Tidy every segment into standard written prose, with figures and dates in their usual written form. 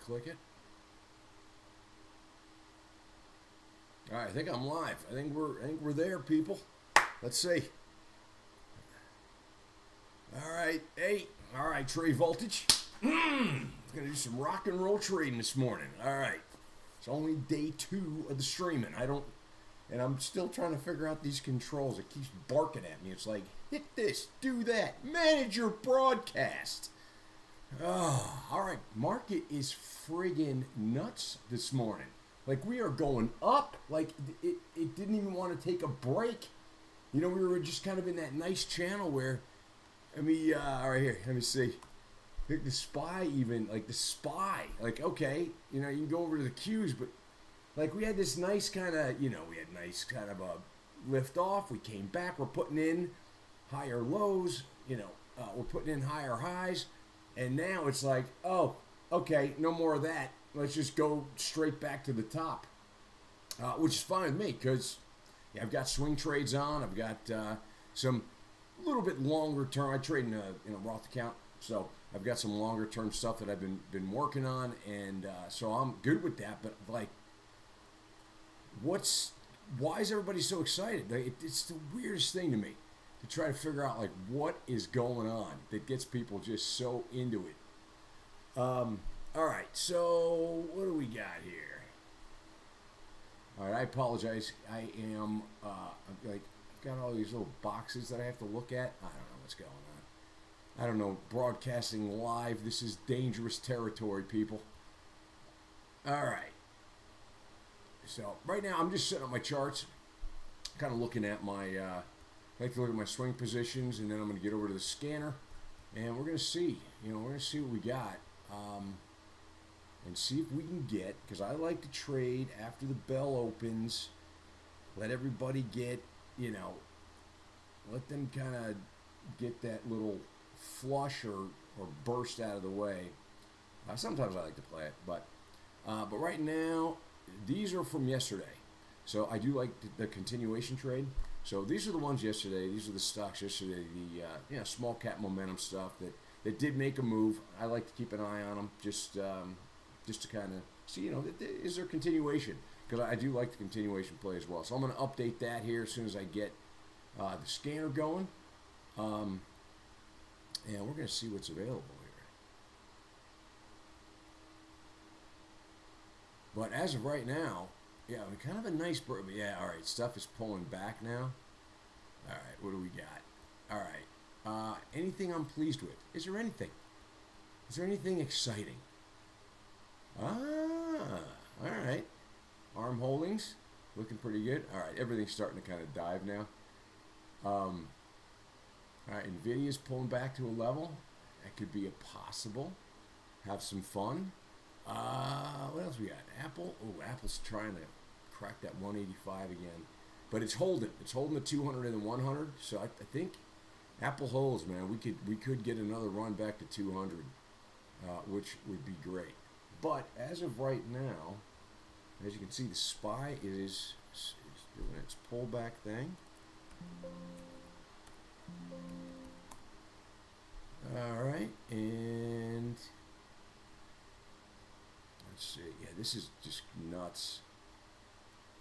click it. All right, I think I'm live. I think we're there, people. Let's see. All right, hey, all right, Trey Voltage. Gonna do some rock and roll trading this morning. All right, it's only day 2 of the streaming. And I'm still trying to figure out these controls. It keeps barking at me. It's like, hit this, do that, manage your broadcast. Oh, all right, market is friggin' nuts this morning. Like, we are going up. Like, it didn't even want to take a break. You know, we were just kind of in that nice channel where, all right, here, let me see. I think the SPY even, like, okay, you know, you can go over to the Qs, but, like, we had this nice kind of, a lift off. We came back. We're putting in higher lows, we're putting in higher highs. And now it's like, oh, okay, no more of that. Let's just go straight back to the top, which is fine with me because I've got swing trades on. I've got some little bit longer term. I trade in a Roth account, so I've got some longer term stuff that I've been working on, and so I'm good with that. But like, why is everybody so excited? Like, it's the weirdest thing to me to try to figure out like what is going on that gets people just so into it. All right, so what do we got here? All right, I apologize. I am I've got all these little boxes that I have to look at. I don't know what's going on. I don't know. Broadcasting live. This is dangerous territory, people. All right. So right now I'm just setting up my charts, kind of looking at my. I like to look at my swing positions, and then I'm going to get over to the scanner, and we're going to see. We're going to see what we got. And see if we can get, because I like to trade after the bell opens, let everybody get, let them kind of get that little flush or burst out of the way. Sometimes I like to play it, but right now, these are from yesterday. So I do like the continuation trade. So these are the ones yesterday. These are the stocks yesterday, the small cap momentum stuff that did make a move. I like to keep an eye on them just to kind of see, is there continuation? Because I do like the continuation play as well. So I'm going to update that here as soon as I get the scanner going. And we're going to see what's available here. But as of right now, kind of a nice, all right, stuff is pulling back now. All right, what do we got? All right, anything I'm pleased with? Is there anything? Is there anything exciting? All right. Arm holdings, looking pretty good. All right, everything's starting to kind of dive now. All right, Nvidia's pulling back to a level. That could be a possible. Have some fun. What else we got? Apple. Oh, Apple's trying to crack that 185 again. But it's holding. It's holding the 200 and the 100. So I think Apple holds, man. We could get another run back to 200, which would be great. But as of right now, as you can see, the SPY is doing its pullback thing. All right, and let's see. Yeah, this is just nuts.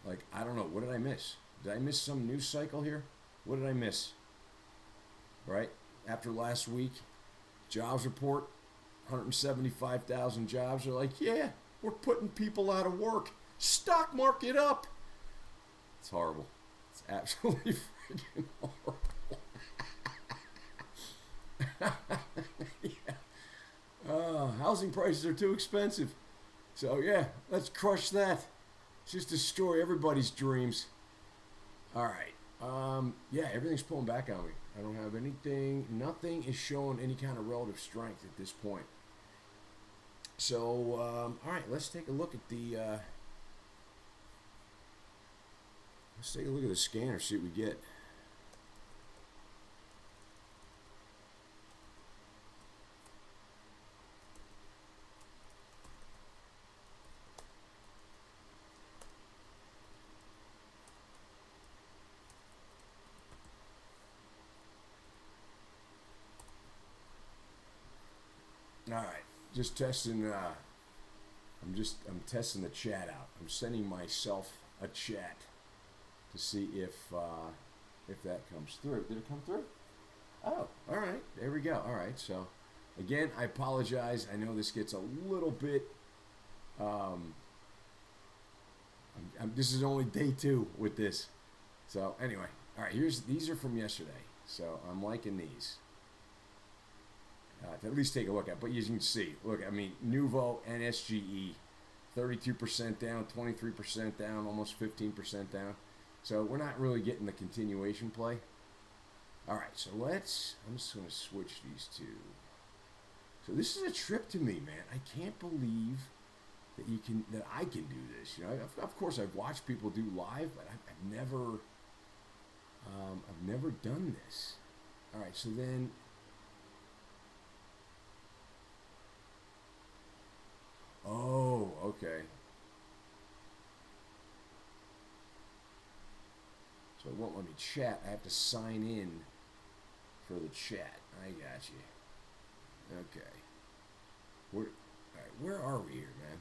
Like, I don't know. What did I miss? Did I miss some news cycle here? What did I miss? Right? After last week, jobs report, 175,000 jobs. They're like, yeah, we're putting people out of work. Stock market up. It's horrible. It's absolutely freaking horrible. Yeah. Housing prices are too expensive. So, yeah, let's crush that. Just destroy everybody's dreams. All right. Yeah, everything's pulling back on me. I don't have anything. Nothing is showing any kind of relative strength at this point. So, all right, let's take a look at the scanner, see what we get. All right, just testing I'm testing the chat out. I'm sending myself a chat to see if that comes through. Did it come through? Oh, all right. There we go. All right. So, again, I apologize. I know this gets a little bit. This is only day 2 with this. So anyway, all right. These are from yesterday. So I'm liking these. To at least take a look at. But as you can see, look. I mean, Nuvo and SGE, 32% down, 23% down, almost 15% down. So we're not really getting the continuation play. All right, so I'm just going to switch these two. So this is a trip to me, man. I can't believe that I can do this. You know, of course I've watched people do live, but I've never done this. All right, so then. Oh, okay. So it won't let me chat. I have to sign in for the chat. I got you. Okay. All right, where are we here, man?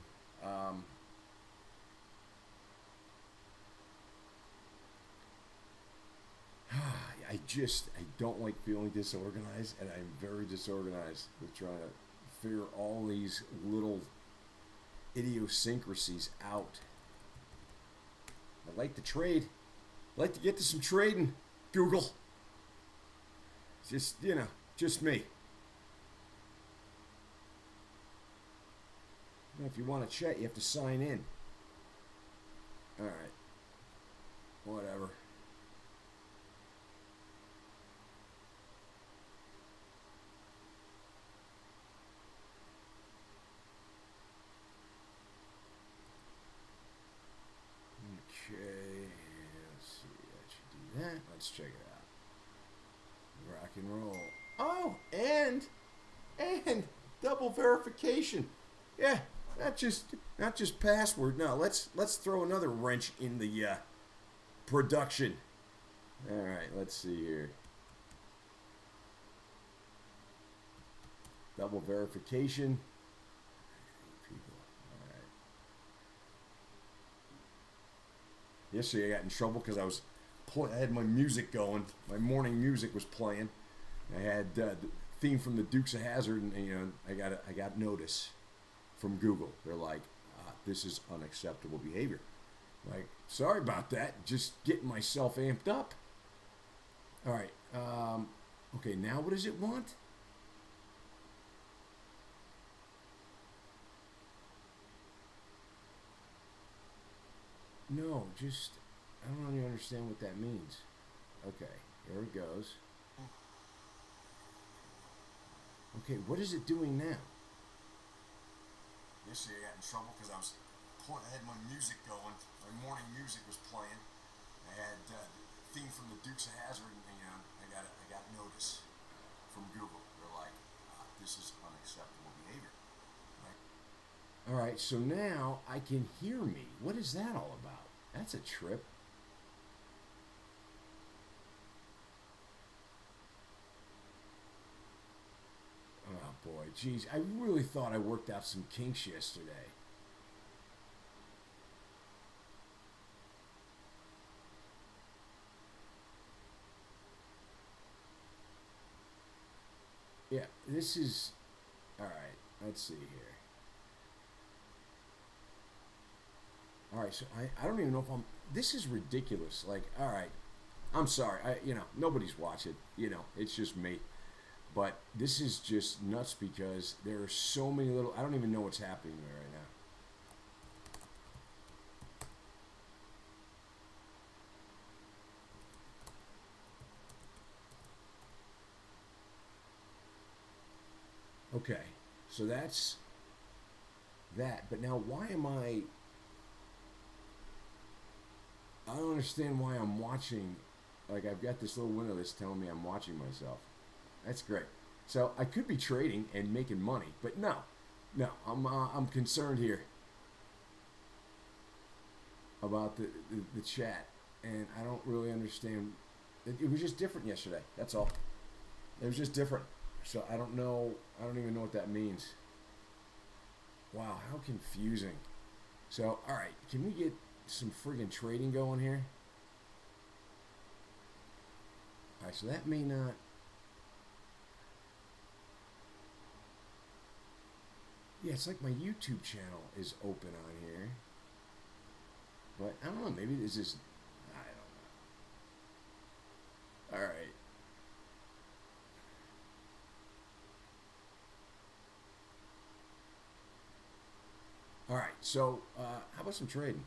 I don't like feeling disorganized, and I'm very disorganized with trying to figure all these little idiosyncrasies out. I like to trade. I like to get to some trading, Google. Just, just me. If you want to chat, you have to sign in. All right. Whatever. Okay. Let's see. That should do that. Let's check it out. Rock and roll. Oh, and double verification. Yeah, not just password. No, let's throw another wrench in the production. All right, let's see here. Double verification. People. All right. Yesterday I got in trouble because I had my music going. My morning music was playing. I had the theme from the Dukes of Hazzard, and I got notice from Google. They're like, this is unacceptable behavior. Like, sorry about that. Just getting myself amped up. All right. Okay, now what does it want? No, I don't really understand what that means. Okay, here it goes. Okay, what is it doing now? Yesterday I got in trouble because I had my music going. My morning music was playing. I had the theme from the Dukes of Hazzard, and I got notice from Google. They're like, this is unacceptable behavior. All right, so now I can hear me. What is that all about? That's a trip. Oh boy, geez, I really thought I worked out some kinks yesterday. Yeah, this is... All right, let's see here. All right, so I don't even know if this is ridiculous. Like, all right, I'm sorry. Nobody's watching. It's just me. But this is just nuts because there are so many little... I don't even know what's happening there right now. Okay, so that's that. But now why am I don't understand why I'm watching. Like, I've got this little window that's telling me I'm watching myself. That's great. So I could be trading and making money, but no, I'm concerned here about the chat, and I don't really understand. It was just different yesterday. That's all. It was just different. So I don't know. I don't even know what that means. Wow, how confusing. So, all right, can we get some friggin' trading going here? All right, so that may not. Yeah, it's like my YouTube channel is open on here. But I don't know, maybe this is. I don't know. All right. All right, so how about some trading?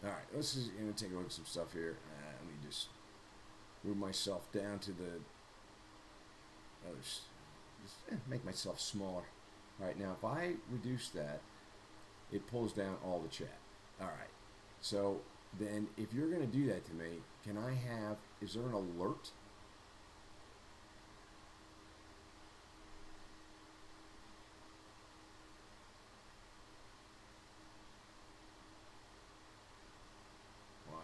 All right, let's just take a look at some stuff here. Let me just move myself down to the others. Just make myself smaller. All right, now if I reduce that, it pulls down all the chat. All right, so then if you're going to do that to me, can I have, is there an alert? Wow.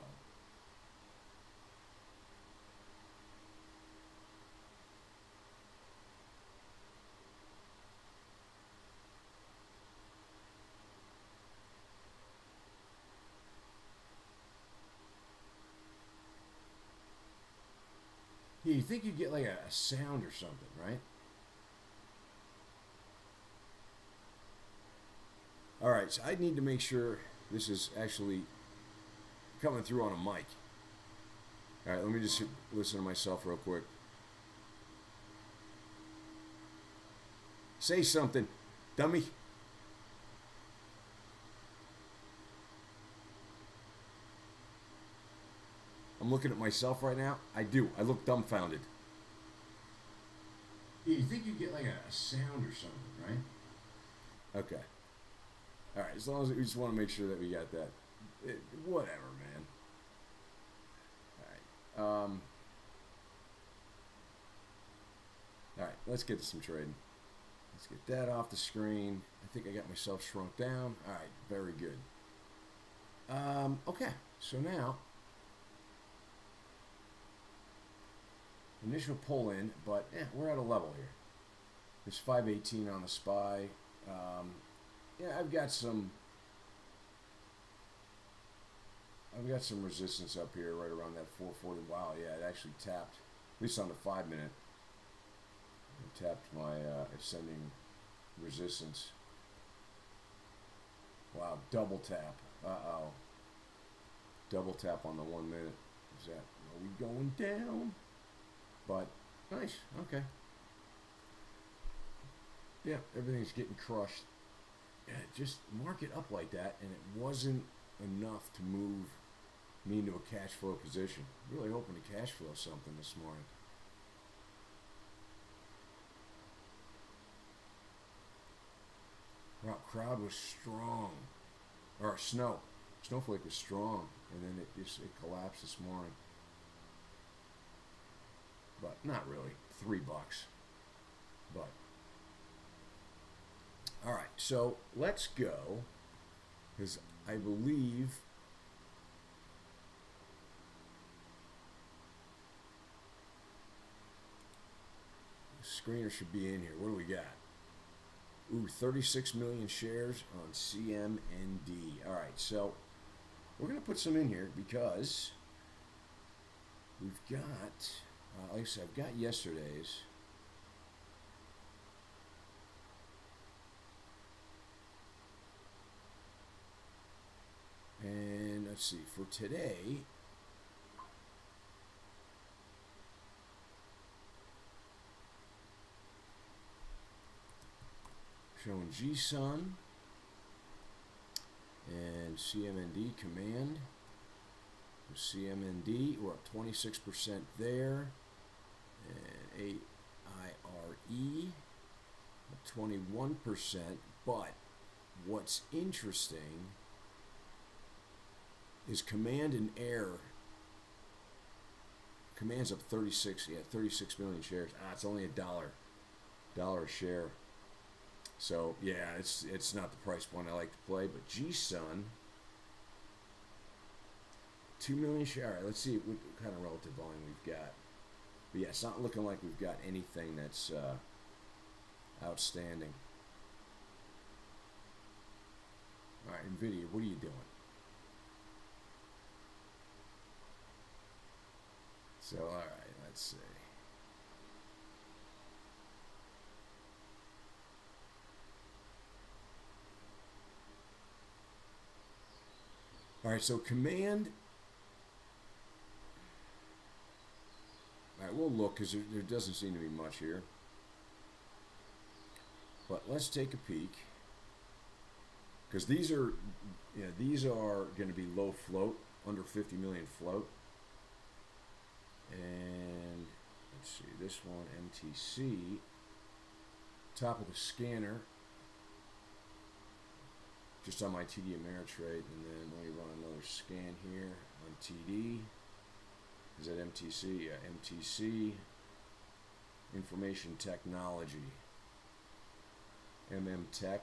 Yeah, you think you'd get like a sound or something, right? All right, so I need to make sure this is actually coming through on a mic. All right, let me just listen to myself real quick. Say something, dummy. I'm looking at myself right now. I do. I look dumbfounded. Yeah, you think you'd get like a sound or something, right? Okay. All right, as long as we just want to make sure that we got that. Whatever, man. All right. All right, let's get to some trading. Let's get that off the screen. I think I got myself shrunk down. All right, very good. Okay, so now initial pull in, but we're at a level here. There's 518 on the SPY. Yeah, I've got some resistance up here right around that 440. Wow, yeah, it actually tapped, at least on the 5-minute. It tapped my ascending resistance. Wow, double tap. Uh-oh. Double tap on the 1 minute. Is that, are we going down? But, nice, okay. Yeah, everything's getting crushed. Yeah, just mark it up like that, and it wasn't enough to move me into a cash flow position. Really hoping to cash flow something this morning. Wow, crowd was strong. Or Snowflake was strong, and then it collapsed this morning. But not really. $3. But all right, so let's go, because I believe the screener should be in here. What do we got? Ooh, 36 million shares on CMND. All right, so we're going to put some in here because we've got, like I said, I've got yesterday's. And let's see, for today, showing GSUN and CMND command. CMND, we're up 26% there. And AIRE, up 21%. But what's interesting is command and air. Command's up 36 million shares. It's only $1 a share. So yeah, it's not the price point I like to play, but GSUN, 2 million shares. All right, let's see what kind of relative volume we've got. But yeah, it's not looking like we've got anything that's Outstanding. All right, NVIDIA, what are you doing? So, all right, let's see. All right, so command. All right, we'll look because there doesn't seem to be much here. But let's take a peek. Because these are going to be low float, under 50 million float. And let's see, this one, MTC, top of the scanner, just on my TD Ameritrade, and then let me run another scan here on TD. Is that MTC? Yeah, MTC, Information Technology, Tech.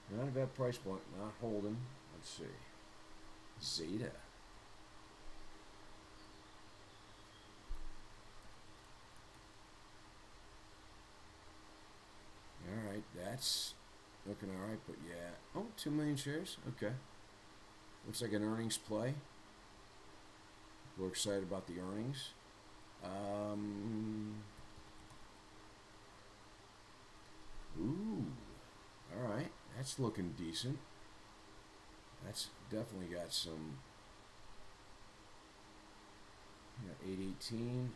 Not a bad price point, not holding. Let's see. Zeta. Alright, that's looking alright, but yeah. Oh, 2 million shares? Okay. Looks like an earnings play. We're excited about the earnings. Ooh. Alright, that's looking decent. That's definitely got some. 818.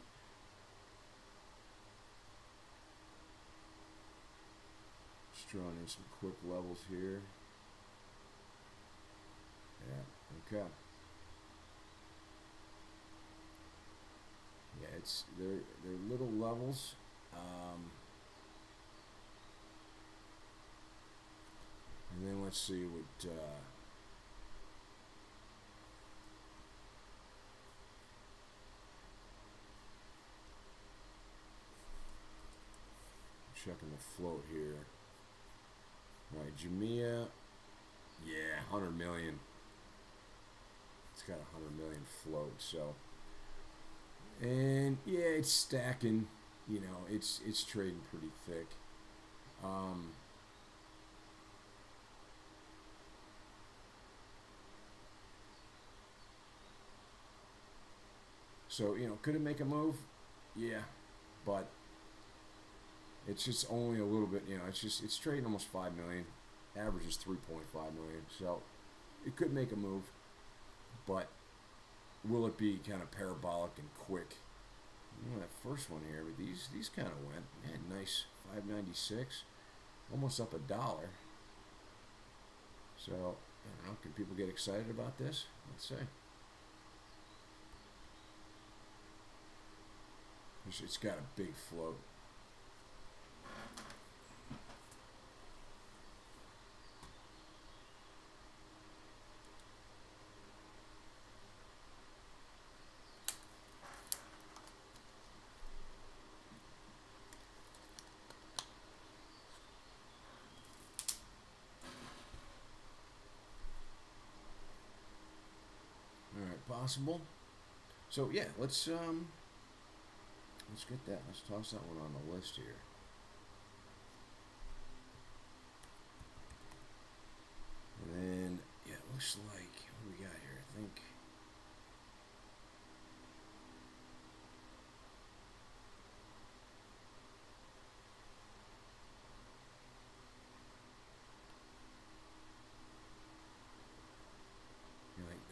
Just drawing in some quick levels here. Yeah, okay. Yeah, they're little levels. And then let's see what. Checking the float here. All right, Jamia. Yeah, 100 million. It's got 100 million float, so. And yeah, it's stacking. You know, it's trading pretty thick. So, could it make a move? Yeah, but it's just only a little bit, it's trading almost 5 million. Average is 3.5 million. So it could make a move, but will it be kind of parabolic and quick? That first one here, but these kind of went. Man, nice 596, almost up $1. So, I don't know, can people get excited about this? Let's see. It's got a big float. All right, possible. So yeah, let's get that. Let's toss that one on the list here. And then, yeah, it looks like, what do we got here? I think.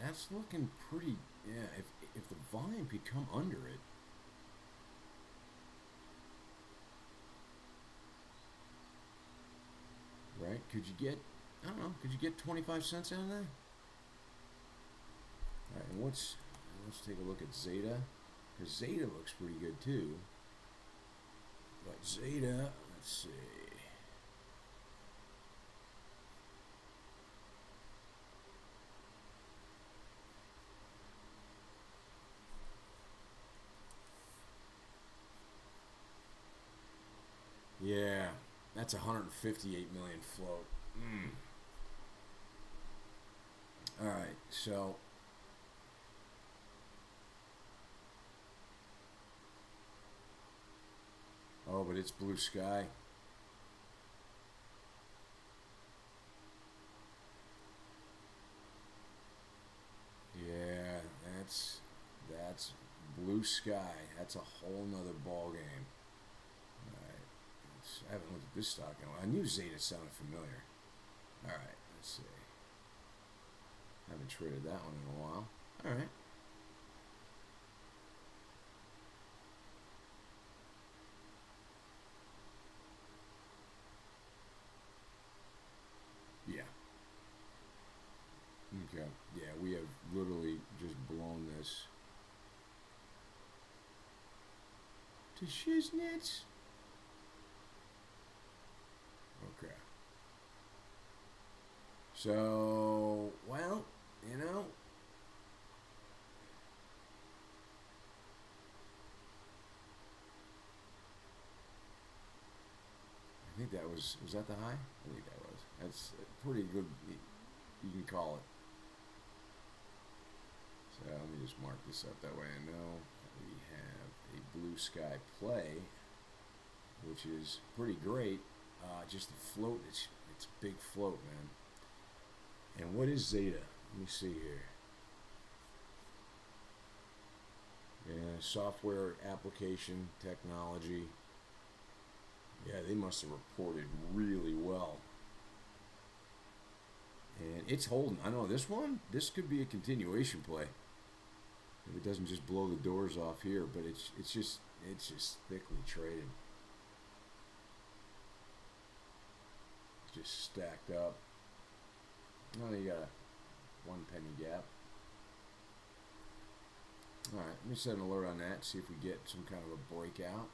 That's looking pretty, yeah, if the volume could come under it. Right? Could you get, I don't know, could you get 25 cents out of that? Alright, and let's take a look at Zeta. Because Zeta looks pretty good too. But Zeta, let's see. Yeah, that's 158 million float. All right, so it's blue sky. Yeah, that's blue sky. That's a whole nother ball game. All right, I haven't looked at this stock in a while. I knew Zeta sounded familiar. All right, let's see. I haven't traded that one in a while. All right. Yeah. Okay. Yeah, we have literally just blown this to shiznits. Okay. So, well, you know, I think that was that the high? I think that was. That's pretty good. You can call it. So let me just mark this up that way I know we have a blue sky play, which is pretty great. Just the float, it's big float, man. And what is Zeta? Let me see here. Yeah, software application technology. Yeah, they must have reported really well. And it's holding. I know this one, this could be a continuation play. If it doesn't just blow the doors off here, but it's just thickly traded. Just stacked up. Oh, you got a 1 penny gap. All right, let me set an alert on that. See if we get some kind of a breakout.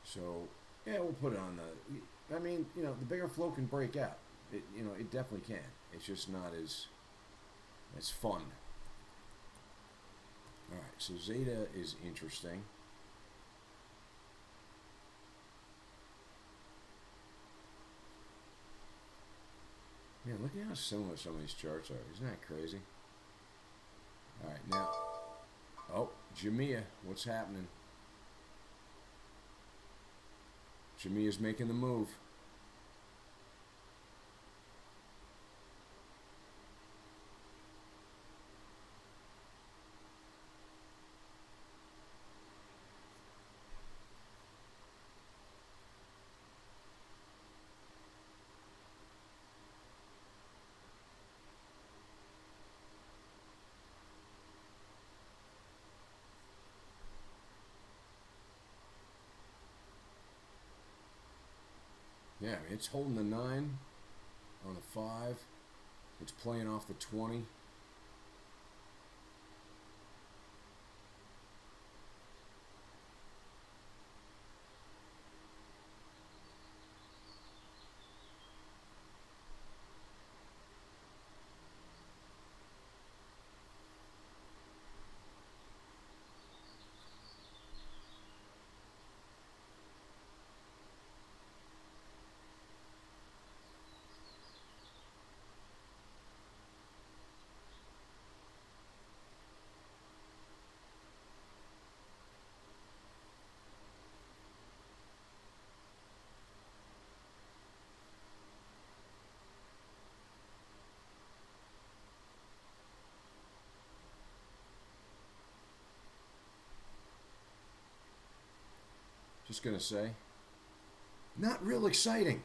So yeah, we'll put it on the. I mean, you know, the bigger flow can break out. It definitely can. It's just not as fun. All right, so Zeta is interesting. Man, look at how similar some of these charts are. Isn't that crazy? All right, now, oh, Jamia, what's happening? Jamia's making the move. Yeah, I mean, it's holding the 9 on the 5. It's playing off the 20. Just gonna say, not real exciting.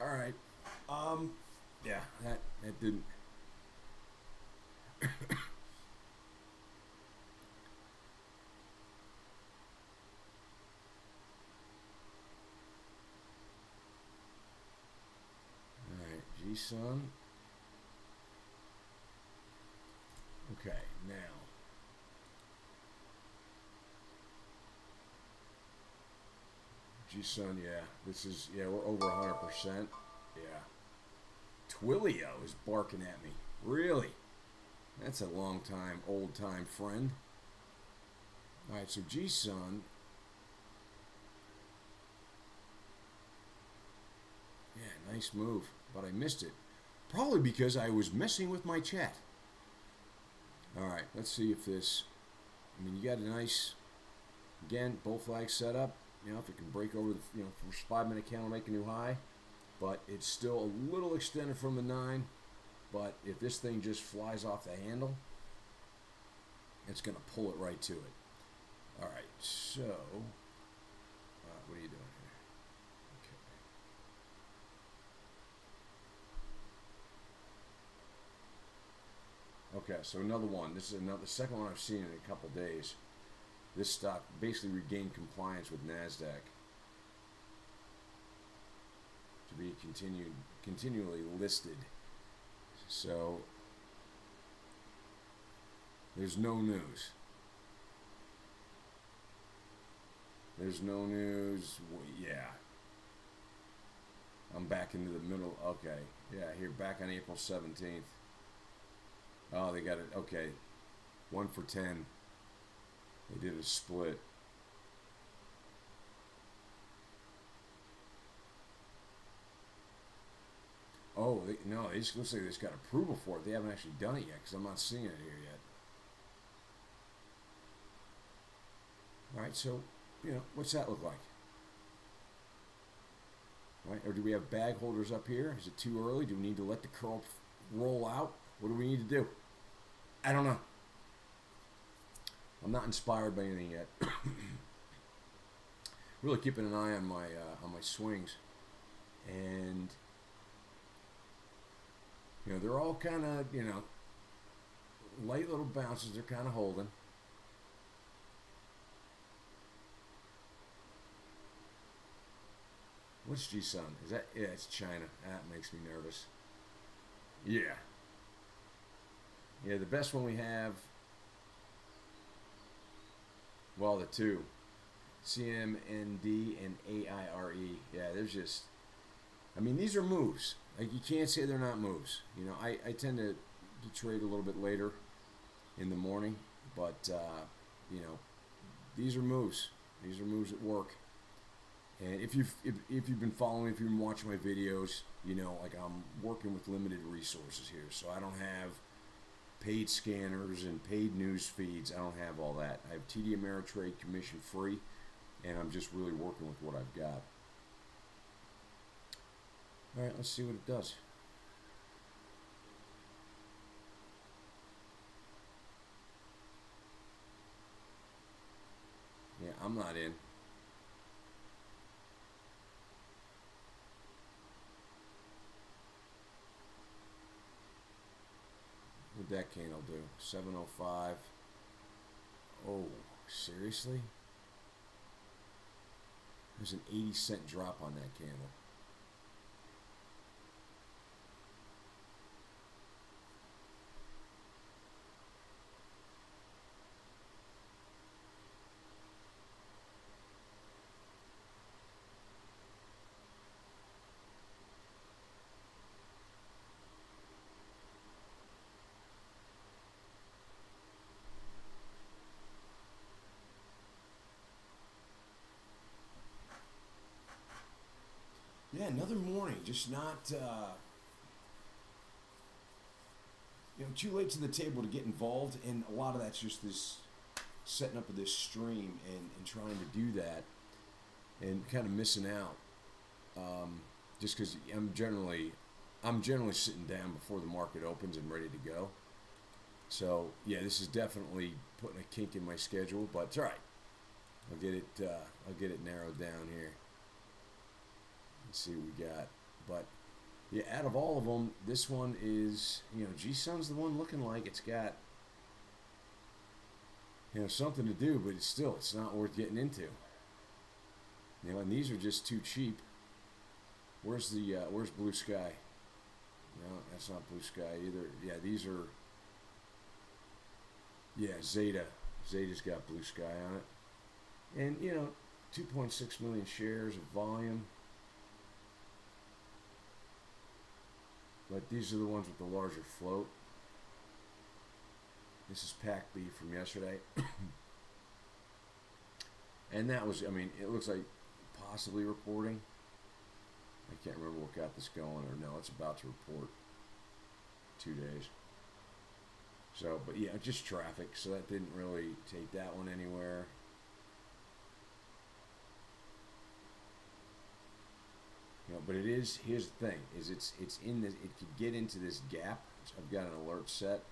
All right. Yeah, that didn't. All right, G-Sun. Okay, now. G-Sun, yeah. This is, yeah, we're over 100%. Yeah. Twilio is barking at me. Really? That's a long time, old time friend. All right, so G-Sun. Yeah, nice move, but I missed it. Probably because I was messing with my chat. All right, let's see if this. I mean, you got a nice. Again, bull flag set up. You know, if it can break over the, first 5-minute candle, make a new high. But it's still a little extended from the 9. But if this thing just flies off the handle, it's going to pull it right to it. All right, so what are you doing here? Okay, so another one. This is the second one I've seen in a couple days. This stock basically regained compliance with NASDAQ to be continually listed. So there's no news. There's no news. Yeah. I'm back into the middle. Okay. Yeah, here back on April 17th. Oh, they got it. Okay. 1 for 10. They did a split. Oh, no, it just looks like they just got approval for it. They haven't actually done it yet because I'm not seeing it here yet. All right, so, what's that look like? All right, or do we have bag holders up here? Is it too early? Do we need to let the curl roll out? What do we need to do? I don't know. I'm not inspired by anything yet. Really keeping an eye on my swings, and they're all kind of light little bounces. They're kind of holding. What's G-Sun? Is that? Yeah, it's China. That makes me nervous. Yeah. Yeah, the best one we have. Well, the two, CMND and AIRE. Yeah, there's just. I mean, these are moves. Like, you can't say they're not moves. I tend to trade a little bit later in the morning, but these are moves. These are moves that work. And if you've been following, if you've been watching my videos, like I'm working with limited resources here, so I don't have paid scanners and paid news feeds. I don't have all that. I have TD Ameritrade commission free, and I'm just really working with what I've got. All right, let's see what it does. Yeah, I'm not in. What'd that candle do? 705. Oh, seriously? There's an 80-cent drop on that candle. Yeah, another morning, just not, too late to the table to get involved, and a lot of that's just this setting up of this stream and trying to do that, and kind of missing out, just because I'm generally sitting down before the market opens and ready to go. So yeah, this is definitely putting a kink in my schedule, but it's all right. I'll get it narrowed down here. Let's see what we got. But yeah, out of all of them, this one is, G-Sun's the one looking like it's got, something to do, but it's not worth getting into. And these are just too cheap. Where's Blue Sky? No, that's not Blue Sky either. Yeah, these are, Zeta. Zeta's got Blue Sky on it. And, 2.6 million shares of volume. But these are the ones with the larger float. This is Pack B from yesterday. And that was, I mean, it looks like possibly reporting. I can't remember what got this going, or no, it's about to report 2 days. So, but yeah, just traffic, so that didn't really take that one anywhere. You know, but it is, here's the thing, is it's in this, it could get into this gap. I've got an alert set.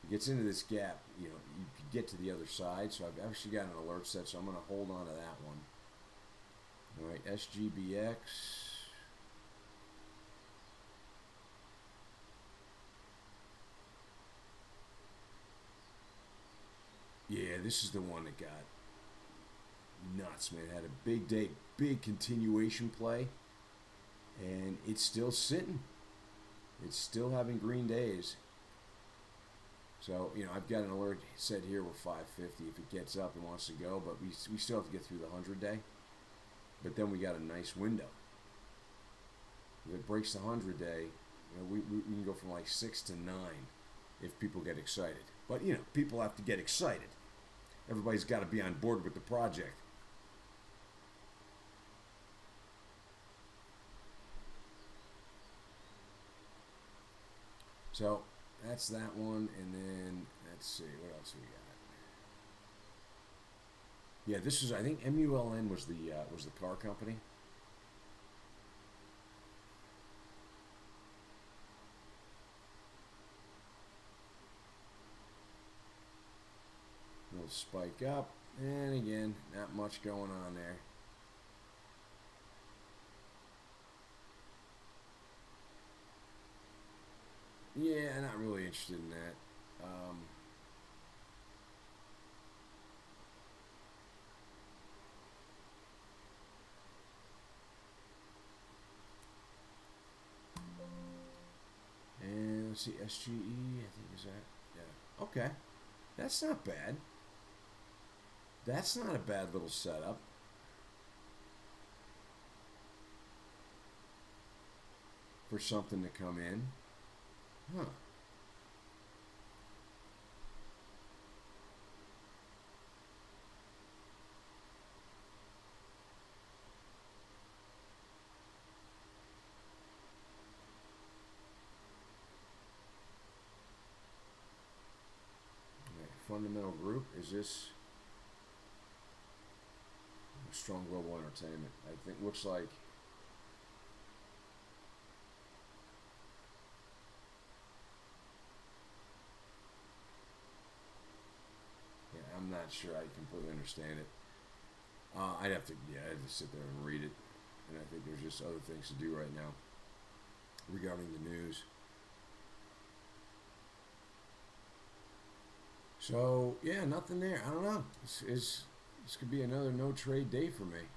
It gets into this gap, you know, you could get to the other side, so I've actually got an alert set, so I'm going to hold on to that one. All right, SGBX. Yeah, this is the one that got nuts, man. It had a big day, big continuation play, and it's still sitting. It's still having green days. So, you know, I've got an alert set here with 550 if it gets up and wants to go, but we still have to get through the 100-day. But then we got a nice window. If it breaks the 100-day, you know, we can go from like 6 to 9 if people get excited. But, you know, people have to get excited. Everybody's got to be on board with the project. So that's that one, and then let's see what else we got. Yeah, this is, I think MULN was the car company. Little spike up, and again, not much going on there. Yeah, not really interested in that. And let's see, SGE, I think is that, yeah. Okay, that's not bad. That's not a bad little setup. For something to come in. Huh. Okay, fundamental group, is this Strong Global Entertainment? I think looks like I'm not sure I completely understand it. I'd have to sit there and read it, and I think there's just other things to do right now regarding the news. So yeah, nothing there. I don't know. This could be another no trade day for me.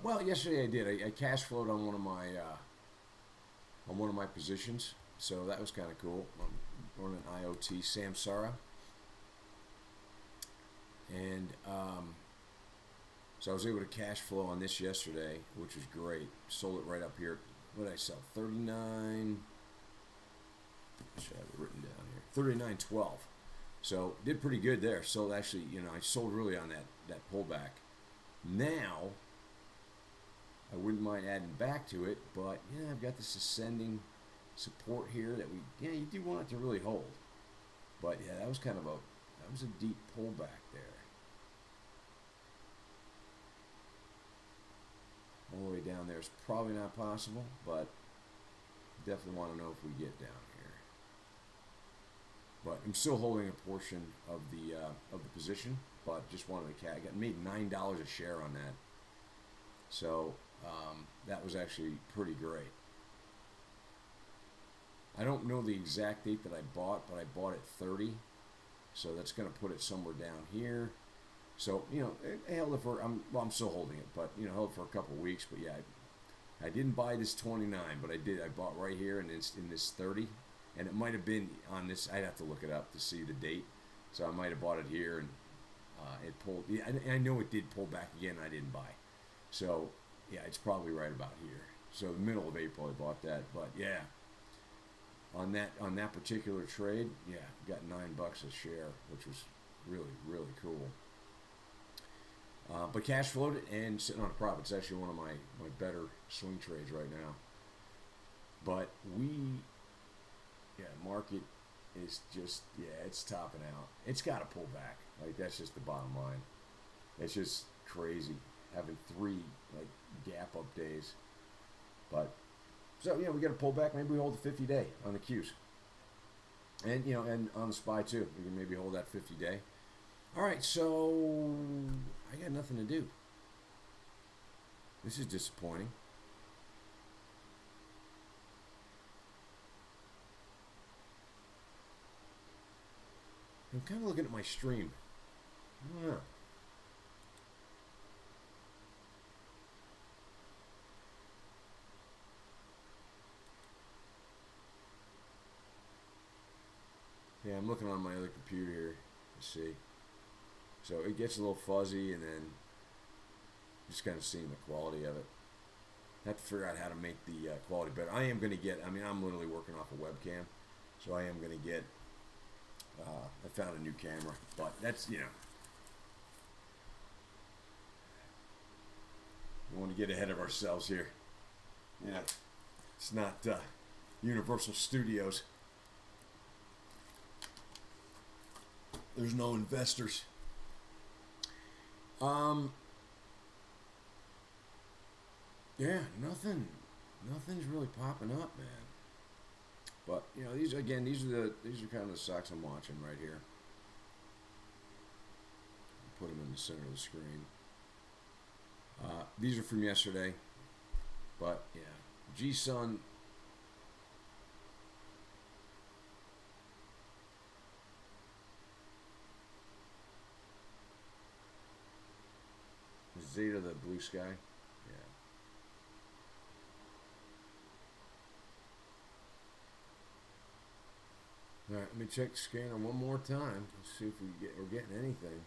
Well, yesterday I did. I cash flowed on one of my positions, so that was kind of cool. I'm running IoT Samsara. And so I was able to cash flow on this yesterday, which was great. Sold it right up here. What did I sell? 39. I should have it written down here. 39.12. So did pretty good there. So actually, you know, I sold really on that pullback. Now I wouldn't mind adding back to it, but yeah, I've got this ascending support here that you do want it to really hold. But yeah, that was a deep pullback there. All the way down there is probably not possible, but definitely want to know if we get down here. But I'm still holding a portion of the position, but just wanted to I made $9 a share on that, so that was actually pretty great. I don't know the exact date that I bought, but I bought at 30, so that's going to put it somewhere down here. So, you know, I held it for, I'm still holding it, but, you know, held it for a couple of weeks. But yeah, I didn't buy this 29, but I did. I bought right here and it's in this 30, and it might have been on this. I'd have to look it up to see the date. So I might have bought it here, and It pulled. Yeah, I know it did pull back again. I didn't buy. So yeah, it's probably right about here. So the middle of April, I bought that. But yeah, on that particular trade, yeah, got $9 a share, which was really cool. But cash flowed it and sitting on a profit. It's actually one of my better swing trades right now. But market is just, it's topping out. It's got to pull back. Like, that's just the bottom line. It's just crazy having three, like, gap up days. But, so, we got to pull back. Maybe we hold the 50-day on the Qs. And, and on the SPY, too. We can maybe hold that 50-day. All right, so I got nothing to do. This is disappointing. I'm kind of looking at my stream. I don't know. Yeah, I'm looking on my other computer here to see. So it gets a little fuzzy, and then just kind of seeing the quality of it. I have to figure out how to make the quality better. I am going to get, I'm literally working off a webcam, so I am going to get, I found a new camera, but that's, we want to get ahead of ourselves here. Yeah, it's not Universal Studios. There's no investors. Yeah, nothing's really popping up, man. But these are kind of the stocks I'm watching right here. Put them in the center of the screen. These are from yesterday, but yeah, G-Sun. Zeta, the blue sky. Yeah. All right, let me check the scanner one more time. Let's see if we're getting anything.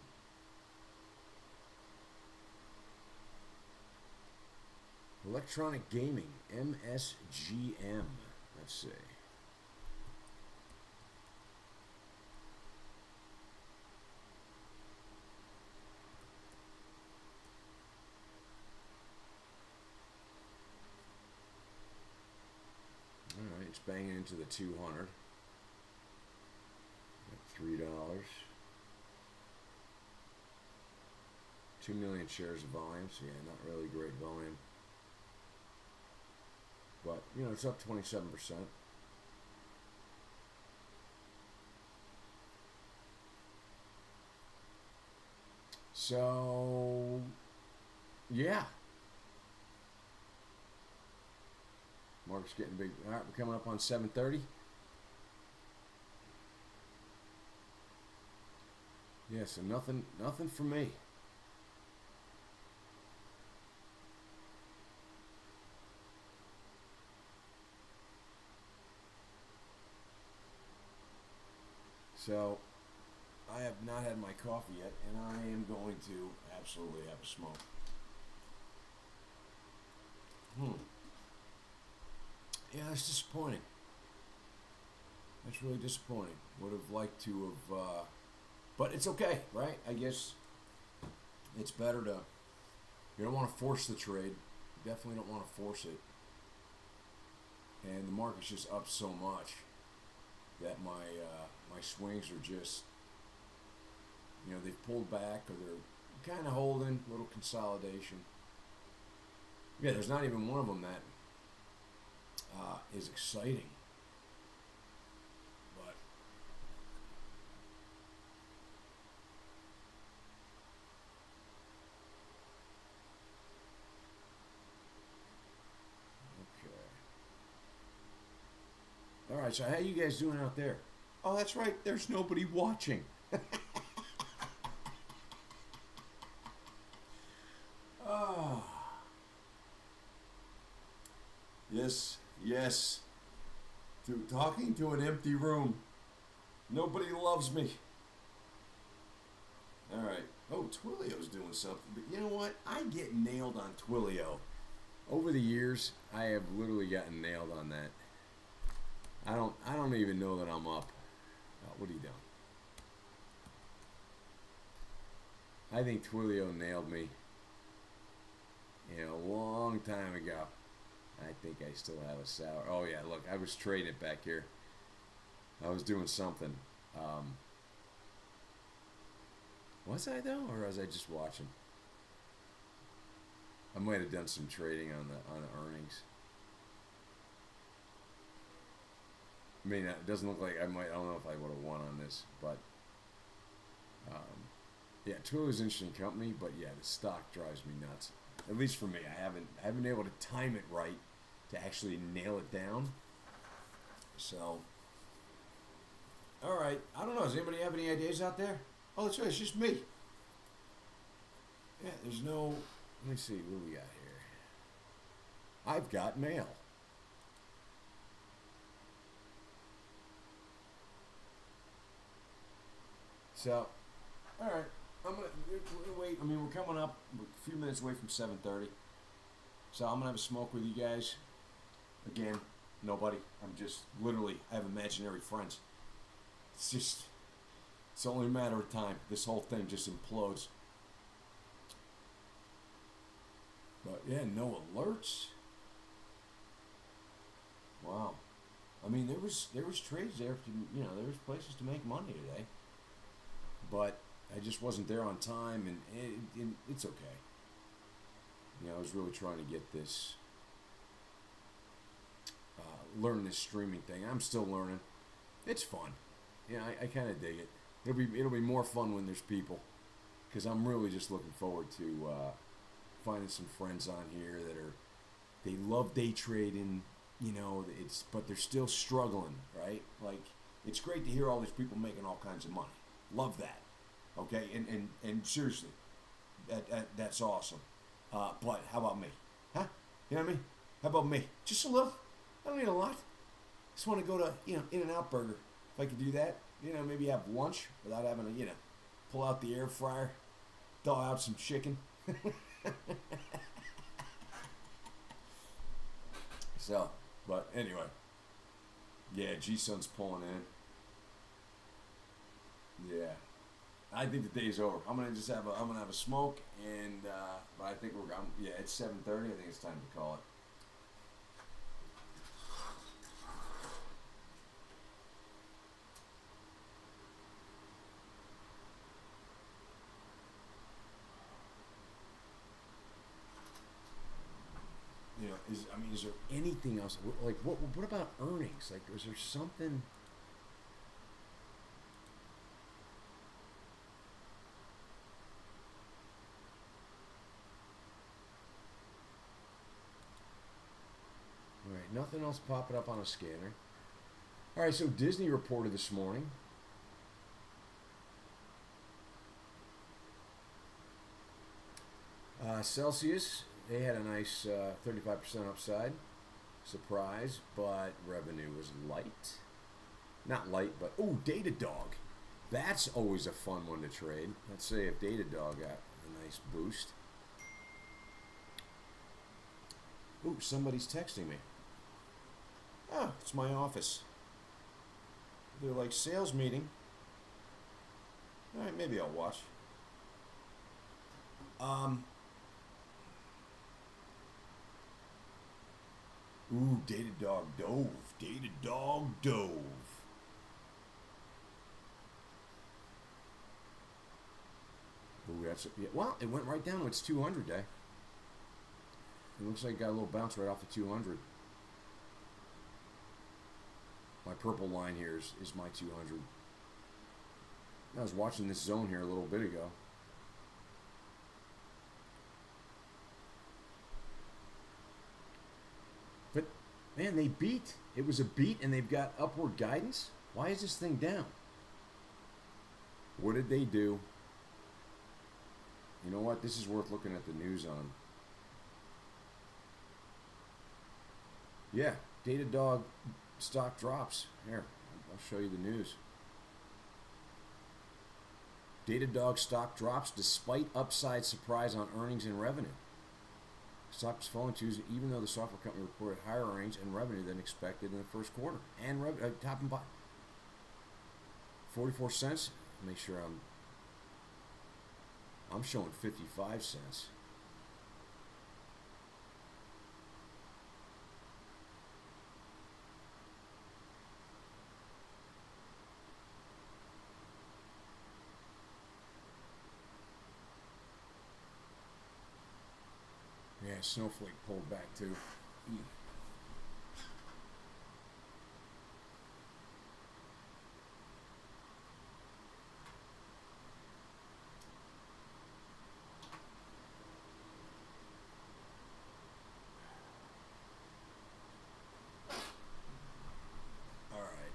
Electronic gaming, MSGM. Let's see. All right, it's banging into the 200. $3. 2 million shares of volume, so yeah, not really great volume. But, it's up 27%. So, yeah. Market's getting big. All right, we're coming up on 7:30. Yeah, so nothing for me. So, I have not had my coffee yet, and I am going to absolutely have a smoke. Yeah, that's disappointing. That's really disappointing. Would have liked to have, but it's okay, right? I guess it's better to, you don't want to force the trade. You definitely don't want to force it. And the market's just up so much that my swings are just, they've pulled back, or they're kind of holding, a little consolidation. Yeah, there's not even one of them that is exciting. But okay. All right, so how you guys doing out there? Oh, that's right. There's nobody watching. Ah. Yes. Talking to an empty room. Nobody loves me. All right. Oh, Twilio's doing something. But you know what? I get nailed on Twilio. Over the years, I have literally gotten nailed on that. I don't even know that I'm up. What are you doing? I think Twilio nailed me, a long time ago. I think I still have a sour. Oh yeah, look, I was trading it back here. I was doing something. Was I though, or was I just watching? I might have done some trading on the earnings. I mean, it doesn't look like I might. I don't know if I would have won on this, but yeah, Twilio's an interesting company, but yeah, the stock drives me nuts. At least for me, I haven't been able to time it right to actually nail it down. So, all right, I don't know. Does anybody have any ideas out there? Oh, that's right. It's just me. Yeah, there's no. Let me see what we got here. I've got mail. So, all right. I'm gonna wait. I mean, we're coming up a few minutes away from 7:30. So I'm gonna have a smoke with you guys. Again, nobody. I'm just literally. I have imaginary friends. It's only a matter of time. This whole thing just implodes. But yeah, no alerts. Wow. I mean, there was trades there. There was places to make money today. But I just wasn't there on time, and it's okay. I was really trying to get this, learn this streaming thing. I'm still learning. It's fun. Yeah, I kind of dig it. It'll be more fun when there's people, because I'm really just looking forward to finding some friends on here they love day trading. But they're still struggling, right? Like, it's great to hear all these people making all kinds of money. Love that. Okay, and seriously, that's awesome. But how about me? Huh? You know what I mean? How about me? Just a little. I don't need a lot. Just want to go to In-N-Out Burger. If I could do that, maybe have lunch without having to pull out the air fryer, thaw out some chicken. So, but anyway, yeah, G-Sun's pulling in. Yeah. I think the day's over. I'm gonna have a smoke, and but I think it's 7:30. I think it's time to call it. Is there anything else? Like, what about earnings? Like, is there something? All right, nothing else popping up on a scanner. All right, so Disney reported this morning. Celsius, they had a nice 35% upside. Surprise, but revenue was light. Not light, but Datadog. That's always a fun one to trade. Let's say if Datadog got a nice boost. Ooh, somebody's texting me. Oh, it's my office. They're like, sales meeting. All right, maybe I'll watch. Ooh, Datadog dove. Datadog dove. Ooh, well, it went right down to its 200 day. It looks like it got a little bounce right off the 200. My purple line here is my 200. I was watching this zone here a little bit ago. But, man, they beat. It was a beat, and they've got upward guidance. Why is this thing down? What did they do? You know what? This is worth looking at the news on. Yeah, Datadog stock drops. Here, I'll show you the news. Datadog stock drops despite upside surprise on earnings and revenue. Stock is falling Tuesday, even though the software company reported higher earnings and revenue than expected in the first quarter. And top and bottom, 44 cents. Make sure I'm showing 55 cents. Yeah, Snowflake pulled back too. All right.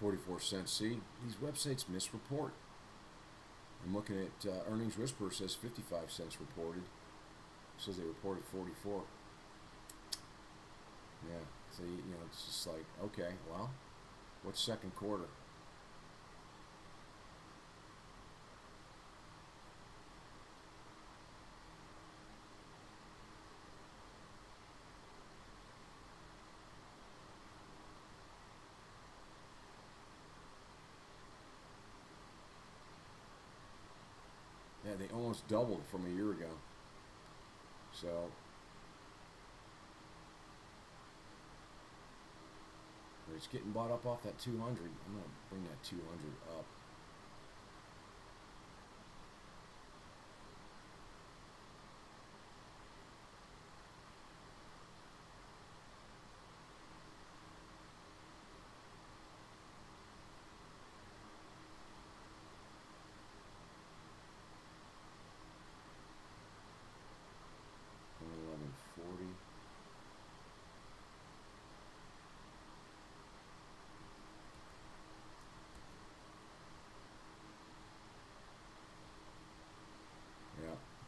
$0.44. See, these websites misreport. I'm looking at earnings whisper says 55 cents reported. It says they reported 44. Yeah, so it's just like, okay, well, what's second quarter? Yeah, they almost doubled from a year ago. So, but it's getting bought up off that 200. I'm going to bring that 200 up.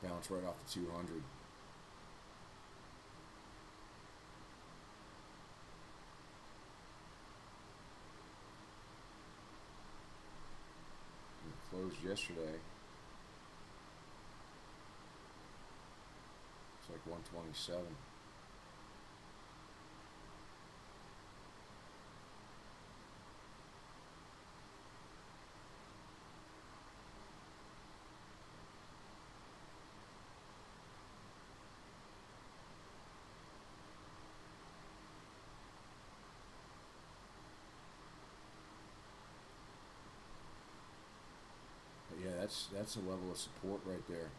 Bounce right off the 200. It closed yesterday. It's like 127. Yeah, that's a level of support right there.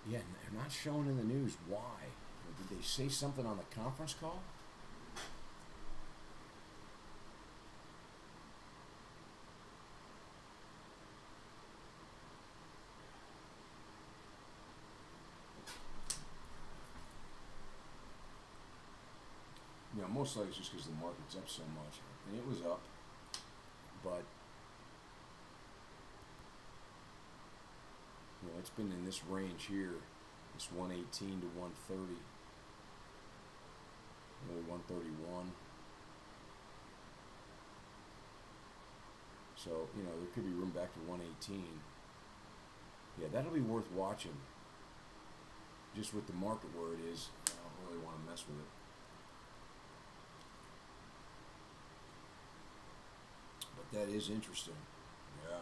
Yeah, they're not showing in the news why. Did they say something on the conference call? Most likely it's just because the market's up so much. And it was up, but it's been in this range here, this 118 to 130, nearly 131. So, there could be room back to 118. Yeah, that'll be worth watching. Just with the market where it is, I don't really want to mess with it. But that is interesting. Yeah.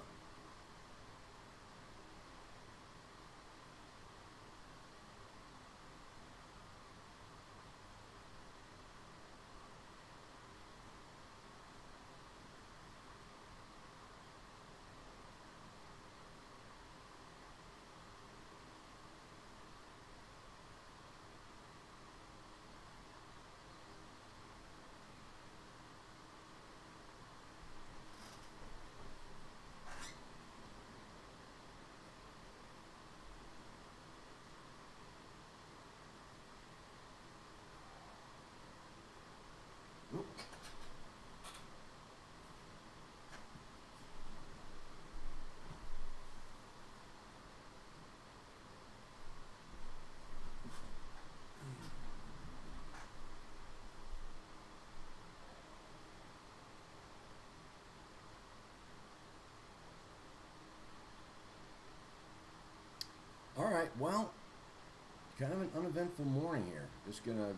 kind of an uneventful morning here. Just gonna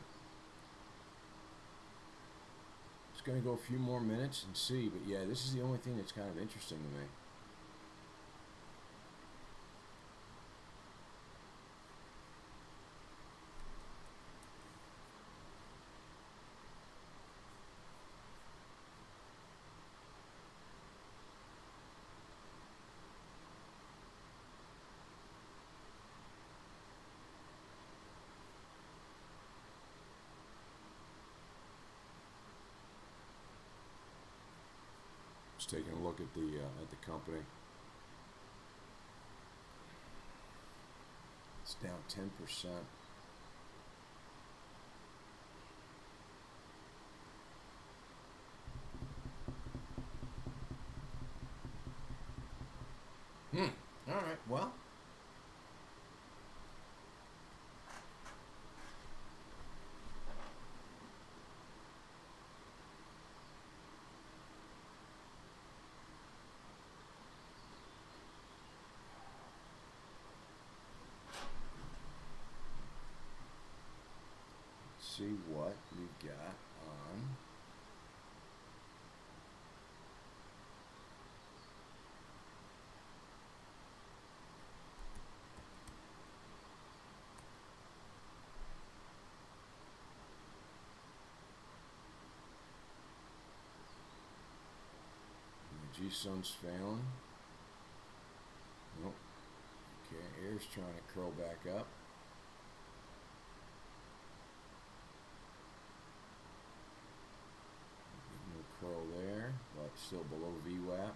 go a few more minutes and see. But yeah, this is the only thing that's kind of interesting to me. Just taking a look at the company. It's down 10%. All right. Well. See what we've got on G-Sun's failing. Nope. Okay, air's trying to curl back up. No curl there, but still below VWAP.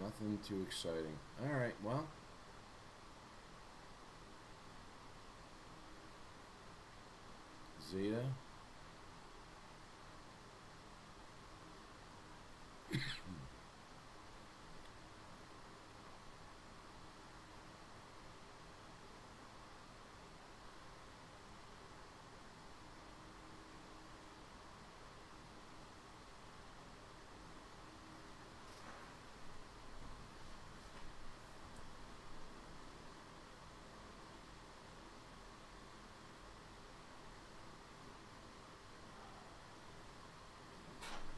Nothing too exciting. All right, well. Zeta.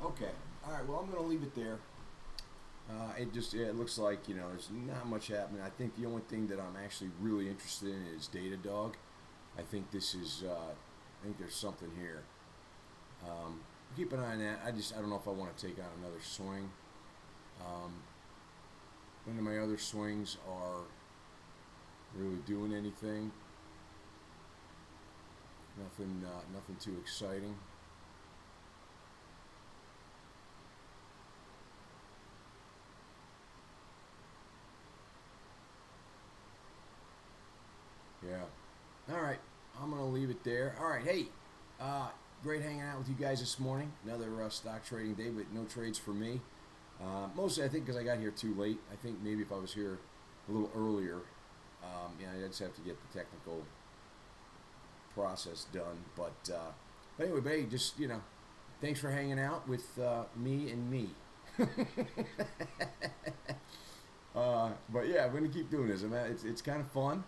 Okay. All right. Well, I'm going to leave it there. It looks like there's not much happening. I think the only thing that I'm actually really interested in is Datadog. I think this is. I think there's something here. Keep an eye on that. I don't know if I want to take on another swing. None of my other swings are really doing anything. Nothing too exciting. Yeah. All right. I'm going to leave it there. All right. Hey, great hanging out with you guys this morning. Another stock trading day, but no trades for me. Mostly, I think, because I got here too late. I think maybe if I was here a little earlier, I just have to get the technical process done. But anyway, hey, just, thanks for hanging out with me and me. But yeah, I'm going to keep doing this. It's kind of fun.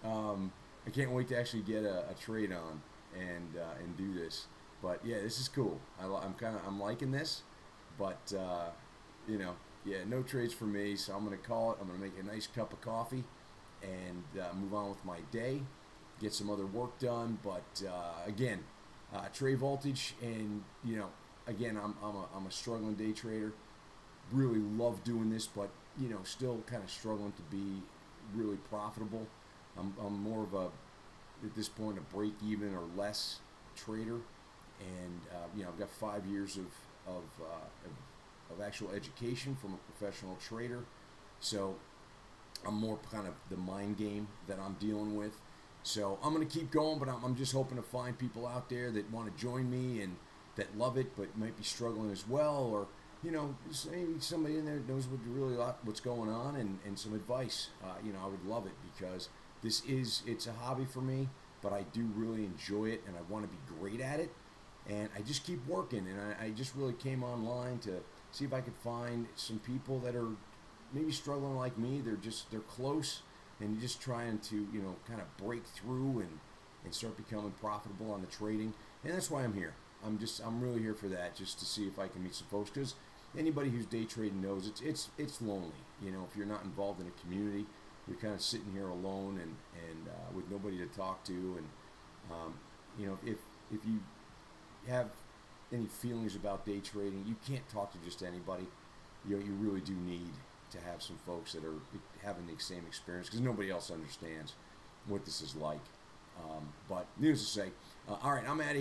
I can't wait to actually get a trade on and do this. But yeah, this is cool. I'm liking this, but yeah, no trades for me. So I'm gonna call it. I'm gonna make a nice cup of coffee and move on with my day, get some other work done. But again, Trey Voltage, and again, I'm a struggling day trader. Really love doing this, but still kind of struggling to be really profitable. I'm more of at this point, a break even or less trader, and I've got 5 years of actual education from a professional trader, so I'm more kind of the mind game that I'm dealing with. So I'm going to keep going, but I'm just hoping to find people out there that want to join me and that love it, but might be struggling as well, or maybe somebody in there knows what's going on and some advice. I would love it because it's a hobby for me, but I do really enjoy it and I want to be great at it. And I just keep working, and I just really came online to see if I could find some people that are maybe struggling like me. They're close and just trying to kind of break through and start becoming profitable on the trading. And that's why I'm here. I'm really here for that, just to see if I can meet some folks, because anybody who's day trading knows it's lonely. If you're not involved in a community, you're kind of sitting here alone and with nobody to talk to. And if you have any feelings about day trading, you can't talk to just anybody. You really do need to have some folks that are having the same experience, because nobody else understands what this is like. But needless to say, all right, I'm out of here.